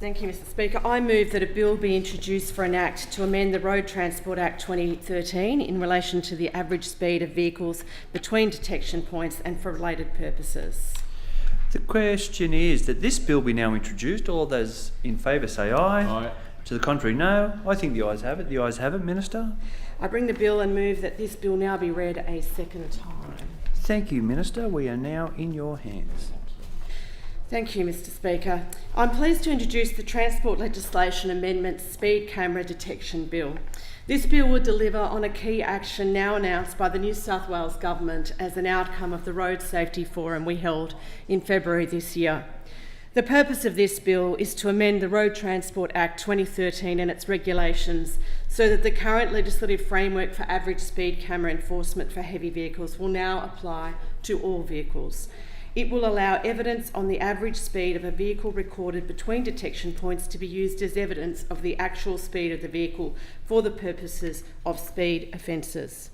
Thank you, Mr Speaker. I move that a bill be introduced for an act to amend the Road Transport Act 2013 in relation to the average speed of vehicles between detection points and for related purposes. The question is that this bill be now introduced. All those in favour say aye. Aye. To the contrary, no. I think the ayes have it. The ayes have it, Minister. I bring the bill and move that this bill now be read a second time. Thank you, Minister. We are now in your hands. Thank you, Mr Speaker. I'm pleased to introduce the Transport Legislation Amendment Speed Camera Detection Bill. This bill will deliver on a key action now announced by the New South Wales Government as an outcome of the Road Safety Forum we held in February this year. The purpose of this bill is to amend the Road Transport Act 2013 and its regulations so that the current legislative framework for average speed camera enforcement for heavy vehicles will now apply to all vehicles. It will allow evidence on the average speed of a vehicle recorded between detection points to be used as evidence of the actual speed of the vehicle for the purposes of speed offences.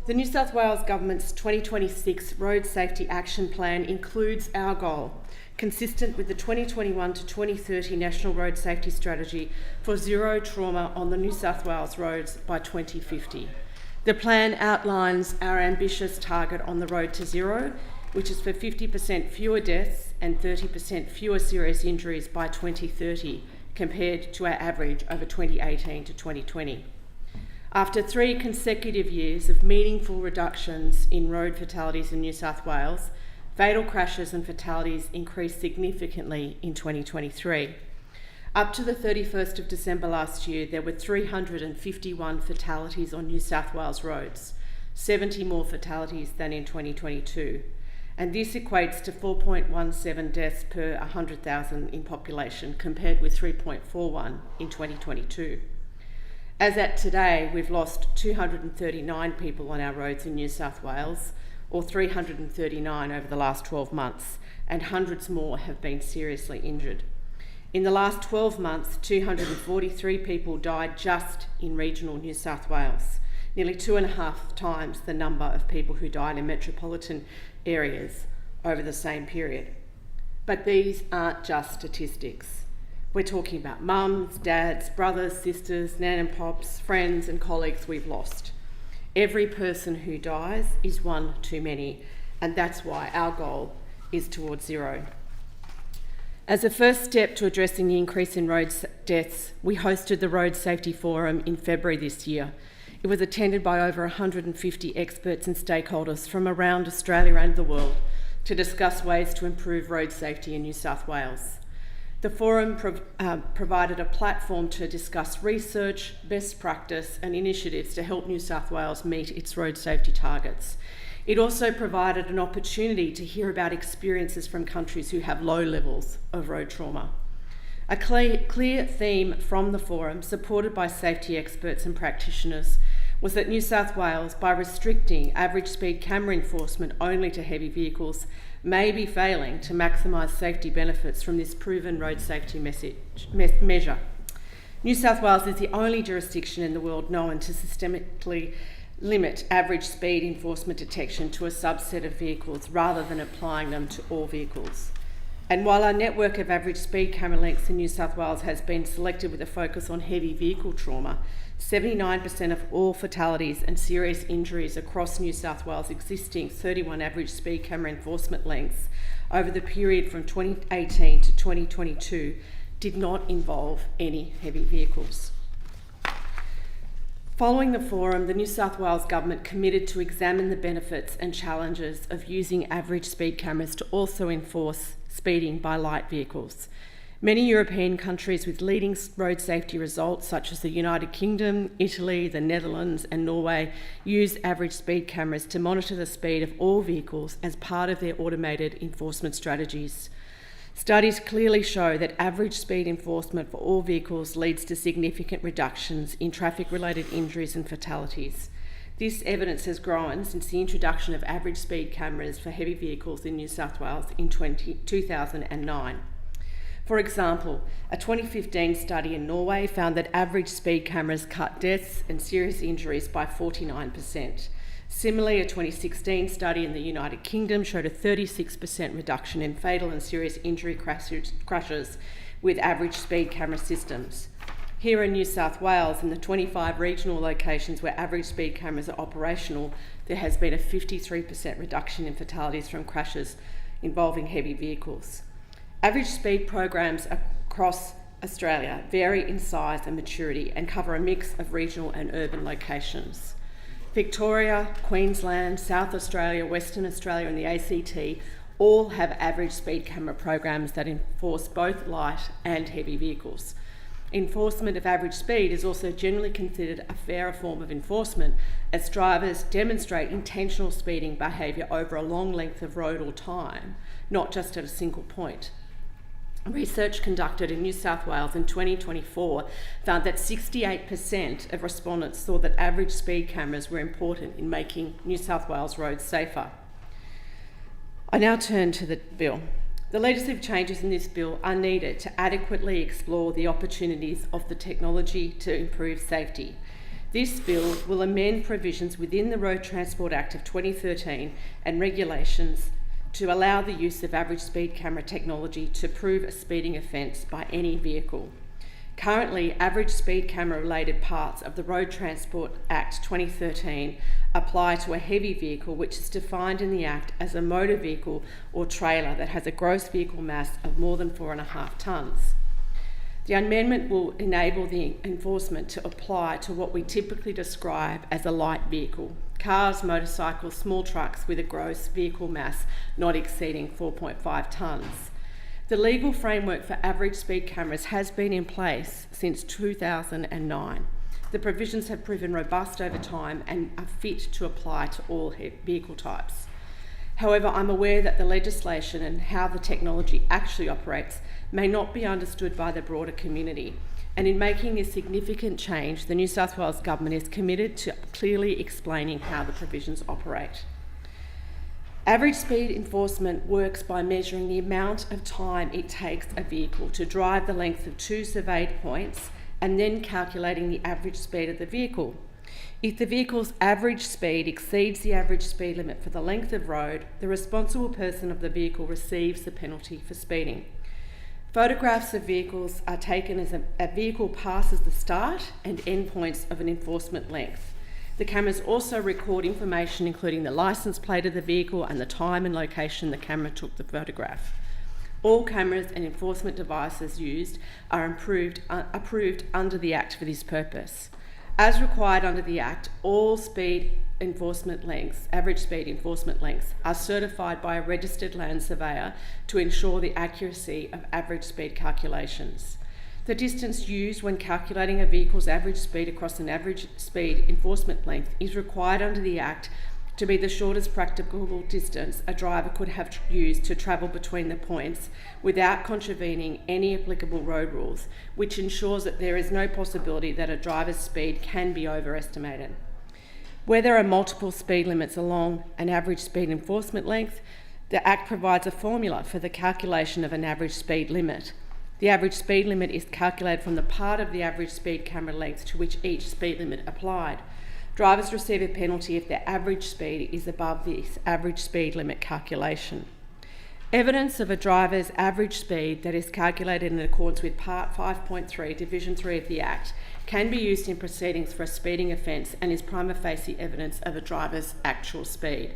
The New South Wales Government's 2026 Road Safety Action Plan includes our goal, consistent with the 2021 to 2030 National Road Safety Strategy, for zero trauma on the New South Wales roads by 2050. The plan outlines our ambitious target on the road to zero, which is for 50% fewer deaths and 30% fewer serious injuries by 2030, compared to our average over 2018 to 2020. After 3 consecutive years of meaningful reductions in road fatalities in New South Wales, fatal crashes and fatalities increased significantly in 2023. Up to the 31st of December last year, there were 351 fatalities on New South Wales roads, 70 more fatalities than in 2022. And this equates to 4.17 deaths per 100,000 in population, compared with 3.41 in 2022. As at today, we've lost 239 people on our roads in New South Wales, or 339 over the last 12 months, and hundreds more have been seriously injured. In the last 12 months, 243 people died just in regional New South Wales, nearly 2.5 times the number of people who died in metropolitan areas over the same period. But these aren't just statistics. We're talking about mums, dads, brothers, sisters, nan and pops, friends and colleagues we've lost. Every person who dies is one too many, and that's why our goal is towards zero. As a first step to addressing the increase in road deaths, we hosted the Road Safety Forum in February this year. It was attended by over 150 experts and stakeholders from around Australia and the world to discuss ways to improve road safety in New South Wales. The forum provided a platform to discuss research, best practice and initiatives to help New South Wales meet its road safety targets. It also provided an opportunity to hear about experiences from countries who have low levels of road trauma. A clear theme from the forum, supported by safety experts and practitioners, was that New South Wales, by restricting average speed camera enforcement only to heavy vehicles, may be failing to maximise safety benefits from this proven road safety measure. New South Wales is the only jurisdiction in the world known to systemically limit average speed enforcement detection to a subset of vehicles rather than applying them to all vehicles. And while our network of average speed camera lengths in New South Wales has been selected with a focus on heavy vehicle trauma, 79% of all fatalities and serious injuries across New South Wales' existing 31 average speed camera enforcement lengths over the period from 2018 to 2022 did not involve any heavy vehicles. Following the forum, the New South Wales Government committed to examine the benefits and challenges of using average speed cameras to also enforce speeding by light vehicles. Many European countries with leading road safety results, such as the United Kingdom, Italy, the Netherlands and Norway, use average speed cameras to monitor the speed of all vehicles as part of their automated enforcement strategies. Studies clearly show that average speed enforcement for all vehicles leads to significant reductions in traffic-related injuries and fatalities. This evidence has grown since the introduction of average speed cameras for heavy vehicles in New South Wales in 2009. For example, a 2015 study in Norway found that average speed cameras cut deaths and serious injuries by 49%. Similarly, a 2016 study in the United Kingdom showed a 36% reduction in fatal and serious injury crashes with average speed camera systems. Here in New South Wales, in the 25 regional locations where average speed cameras are operational, there has been a 53% reduction in fatalities from crashes involving heavy vehicles. Average speed programs across Australia vary in size and maturity and cover a mix of regional and urban locations. Victoria, Queensland, South Australia, Western Australia and the ACT all have average speed camera programs that enforce both light and heavy vehicles. Enforcement of average speed is also generally considered a fairer form of enforcement, as drivers demonstrate intentional speeding behaviour over a long length of road or time, not just at a single point. Research conducted in New South Wales in 2024 found that 68% of respondents saw that average speed cameras were important in making New South Wales roads safer. I now turn to the bill. The legislative changes in this bill are needed to adequately explore the opportunities of the technology to improve safety. This bill will amend provisions within the Road Transport Act of 2013 and regulations to allow the use of average speed camera technology to prove a speeding offence by any vehicle. Currently, average speed camera related parts of the Road Transport Act 2013 apply to a heavy vehicle, which is defined in the Act as a motor vehicle or trailer that has a gross vehicle mass of more than 4.5 tonnes. The amendment will enable the enforcement to apply to what we typically describe as a light vehicle: cars, motorcycles, small trucks with a gross vehicle mass not exceeding 4.5 tonnes. The legal framework for average speed cameras has been in place since 2009. The provisions have proven robust over time and are fit to apply to all vehicle types. However, I'm aware that the legislation and how the technology actually operates may not be understood by the broader community. And in making this significant change, the New South Wales Government is committed to clearly explaining how the provisions operate. Average speed enforcement works by measuring the amount of time it takes a vehicle to drive the length of 2 surveyed points and then calculating the average speed of the vehicle. If the vehicle's average speed exceeds the average speed limit for the length of road, the responsible person of the vehicle receives the penalty for speeding. Photographs of vehicles are taken as a vehicle passes the start and end points of an enforcement length. The cameras also record information including the licence plate of the vehicle and the time and location the camera took the photograph. All cameras and enforcement devices used are approved under the Act for this purpose. As required under the Act, all speed enforcement lengths, average speed enforcement lengths, are certified by a registered land surveyor to ensure the accuracy of average speed calculations. The distance used when calculating a vehicle's average speed across an average speed enforcement length is required under the Act to be the shortest practicable distance a driver could have used to travel between the points without contravening any applicable road rules, which ensures that there is no possibility that a driver's speed can be overestimated. Where there are multiple speed limits along an average speed enforcement length, the Act provides a formula for the calculation of an average speed limit. The average speed limit is calculated from the part of the average speed camera length to which each speed limit applied. Drivers receive a penalty if their average speed is above this average speed limit calculation. Evidence of a driver's average speed that is calculated in accordance with Part 5.3, Division 3 of the Act can be used in proceedings for a speeding offence and is prima facie evidence of a driver's actual speed.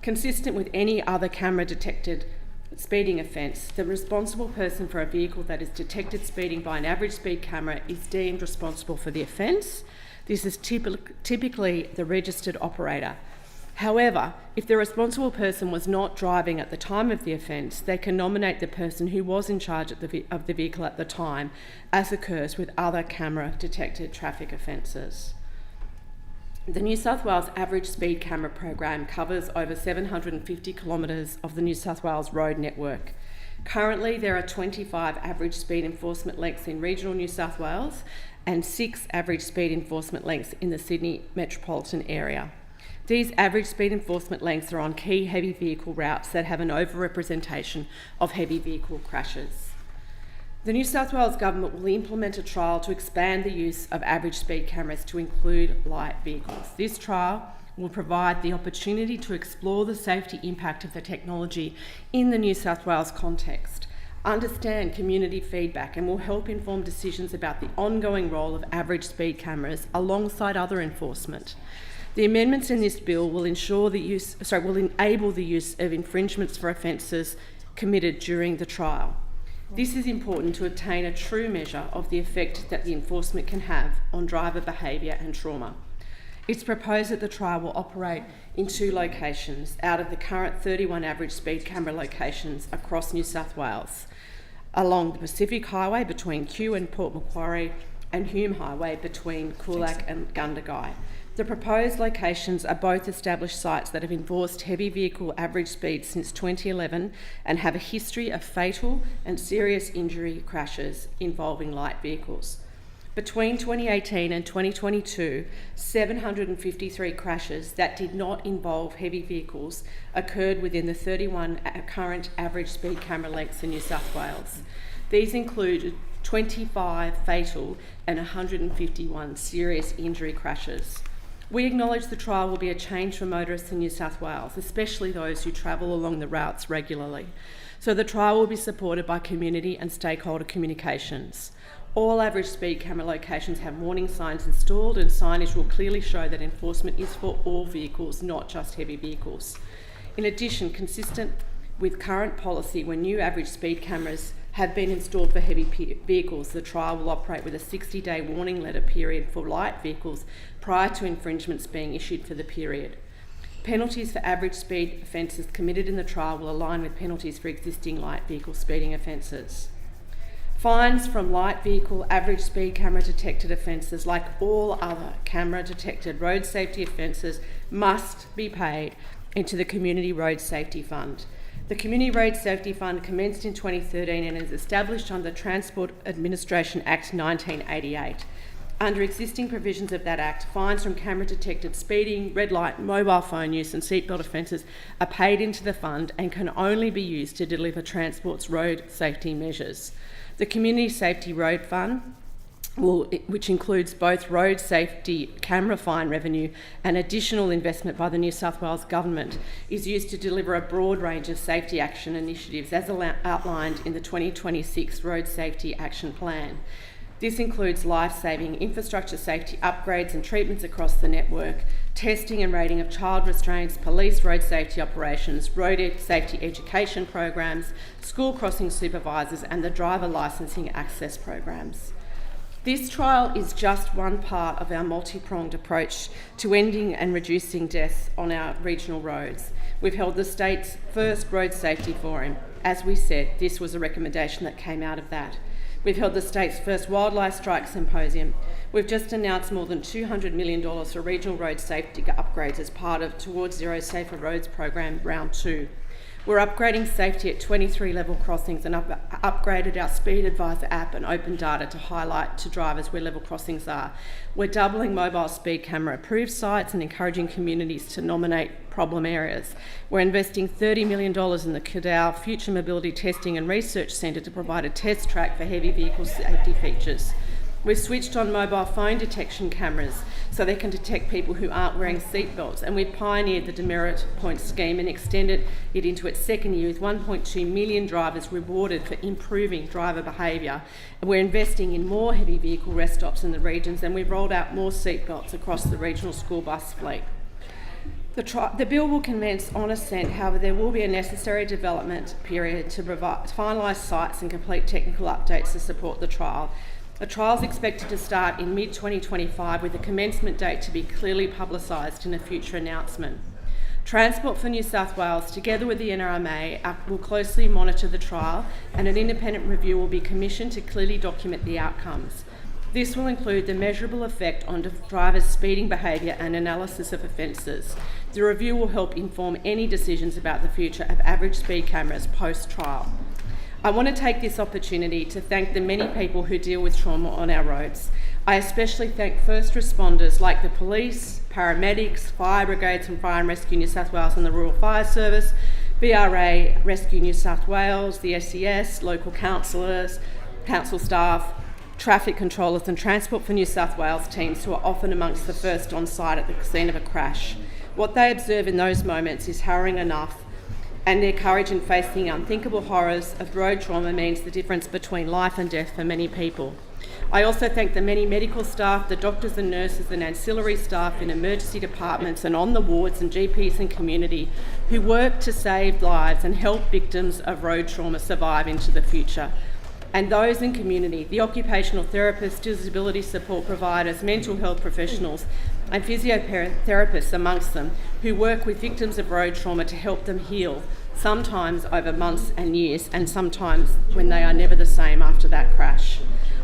Consistent with any other camera-detected speeding offence, the responsible person for a vehicle that is detected speeding by an average speed camera is deemed responsible for the offence. This is typically the registered operator. However, if the responsible person was not driving at the time of the offence, they can nominate the person who was in charge of the vehicle at the time, as occurs with other camera-detected traffic offences. The New South Wales Average Speed Camera Program covers over 750 kilometres of the New South Wales road network. Currently, there are 25 average speed enforcement lengths in regional New South Wales and 6 average speed enforcement lengths in the Sydney metropolitan area. These average speed enforcement lengths are on key heavy vehicle routes that have an overrepresentation of heavy vehicle crashes. The New South Wales Government will implement a trial to expand the use of average speed cameras to include light vehicles. This trial will provide the opportunity to explore the safety impact of the technology in the New South Wales context. understand community feedback and will help inform decisions about the ongoing role of average speed cameras alongside other enforcement. The amendments in this bill will enable the use of infringements for offences committed during the trial. This is important to obtain a true measure of the effect that the enforcement can have on driver behaviour and trauma. It's proposed that the trial will operate in 2 locations out of the current 31 average speed camera locations across New South Wales, along the Pacific Highway between Kew and Port Macquarie and Hume Highway between Coolac and Gundagai. The proposed locations are both established sites that have enforced heavy vehicle average speed since 2011 and have a history of fatal and serious injury crashes involving light vehicles. Between 2018 and 2022, 753 crashes that did not involve heavy vehicles occurred within the 31 current average speed camera lengths in New South Wales. These included 25 fatal and 151 serious injury crashes. We acknowledge the trial will be a change for motorists in New South Wales, especially those who travel along the routes regularly. So the trial will be supported by community and stakeholder communications. All average speed camera locations have warning signs installed, and signage will clearly show that enforcement is for all vehicles, not just heavy vehicles. In addition, consistent with current policy, when new average speed cameras have been installed for heavy vehicles, the trial will operate with a 60-day warning letter period for light vehicles prior to infringements being issued for the period. Penalties for average speed offences committed in the trial will align with penalties for existing light vehicle speeding offences. Fines from light vehicle average speed camera detected offences, like all other camera detected road safety offences, must be paid into the Community Road Safety Fund. The Community Road Safety Fund commenced in 2013 and is established under the Transport Administration Act 1988. Under existing provisions of that Act, fines from camera-detected speeding, red light, mobile phone use and seatbelt offences are paid into the fund and can only be used to deliver Transport's road safety measures. The Community Safety Road Fund, which includes both road safety camera fine revenue and additional investment by the New South Wales Government, is used to deliver a broad range of safety action initiatives as outlined in the 2026 Road Safety Action Plan. This includes life-saving infrastructure safety upgrades and treatments across the network, testing and rating of child restraints, police road safety operations, road safety education programs, school crossing supervisors and the driver licensing access programs. This trial is just one part of our multi-pronged approach to ending and reducing deaths on our regional roads. We've held the state's first road safety forum. As we said, this was a recommendation that came out of that. We've held the state's first wildlife strike symposium. We've just announced more than $200 million for regional road safety upgrades as part of Towards Zero Safer Roads program round 2. We're upgrading safety at 23 level crossings and upgraded our Speed Advisor app and open data to highlight to drivers where level crossings are. We're doubling mobile speed camera approved sites and encouraging communities to nominate problem areas. We're investing $30 million in the Cadell Future Mobility Testing and Research Centre to provide a test track for heavy vehicle safety features. We've switched on mobile phone detection cameras so they can detect people who aren't wearing seatbelts, and we've pioneered the demerit point scheme and extended it into its second year with 1.2 million drivers rewarded for improving driver behaviour. And we're investing in more heavy vehicle rest stops in the regions, and we've rolled out more seatbelts across the regional school bus fleet. The bill will commence on assent, however there will be a necessary development period to finalise sites and complete technical updates to support the trial. The trial is expected to start in mid-2025 with a commencement date to be clearly publicised in a future announcement. Transport for New South Wales, together with the NRMA, will closely monitor the trial, and an independent review will be commissioned to clearly document the outcomes. This will include the measurable effect on drivers' speeding behaviour and analysis of offences. The review will help inform any decisions about the future of average speed cameras post-trial. I want to take this opportunity to thank the many people who deal with trauma on our roads. I especially thank first responders like the police, paramedics, fire brigades from Fire and Rescue New South Wales and the Rural Fire Service, BRA, Rescue New South Wales, the SES, local councillors, council staff, traffic controllers and Transport for New South Wales teams who are often amongst the first on site at the scene of a crash. What they observe in those moments is harrowing enough and their courage in facing the unthinkable horrors of road trauma means the difference between life and death for many people. I also thank the many medical staff, the doctors and nurses and ancillary staff in emergency departments and on the wards and GPs and community who work to save lives and help victims of road trauma survive into the future. And those in community, the occupational therapists, disability support providers, mental health professionals and physiotherapists amongst them who work with victims of road trauma to help them heal, sometimes over months and years and sometimes when they are never the same after that crash.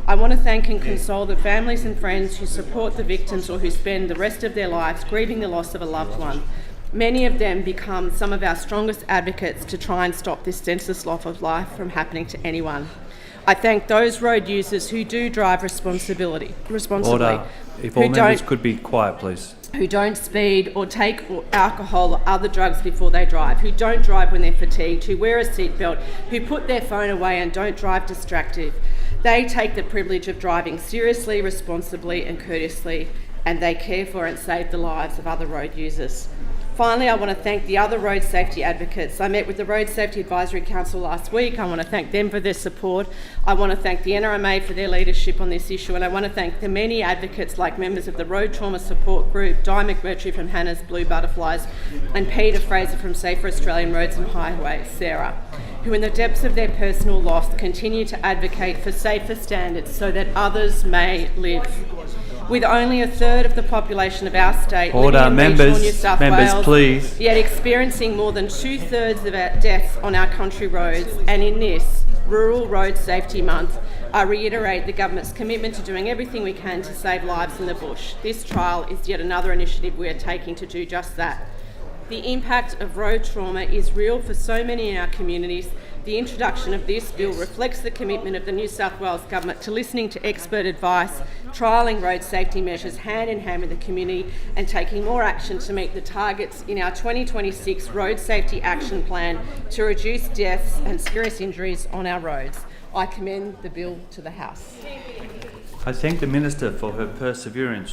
I want to thank and console the families and friends who support the victims or who spend the rest of their lives grieving the loss of a loved one. Many of them become some of our strongest advocates to try and stop this senseless loss of life from happening to anyone. I thank those road users who do drive responsibly. Order. If all members could be quiet, please. Who don't speed or take alcohol or other drugs before they drive, who don't drive when they're fatigued, who wear a seatbelt, who put their phone away and don't drive distracted. They take the privilege of driving seriously, responsibly and courteously, and they care for and save the lives of other road users. Finally, I want to thank the other road safety advocates. I met with the Road Safety Advisory Council last week. I want to thank them for their support. I want to thank the NRMA for their leadership on this issue, and I want to thank the many advocates like members of the Road Trauma Support Group, Di McMurtry from Hannah's Blue Butterflies, and Peter Fraser from Safer Australian Roads and Highways, Sarah, who in the depths of their personal loss continue to advocate for safer standards so that others may live. With only a third of the population of our state living in regional New South Wales, please. Yet experiencing more than 2/3 of our deaths on our country roads, and in this Rural Road Safety Month, I reiterate the government's commitment to doing everything we can to save lives in the bush. This trial is yet another initiative we are taking to do just that. The impact of road trauma is real for so many in our communities. The introduction of this bill reflects the commitment of the New South Wales Government to listening to expert advice, trialling road safety measures hand in hand with the community and taking more action to meet the targets in our 2026 Road Safety Action Plan to reduce deaths and serious injuries on our roads. I commend the bill to the House. I thank the Minister for her perseverance.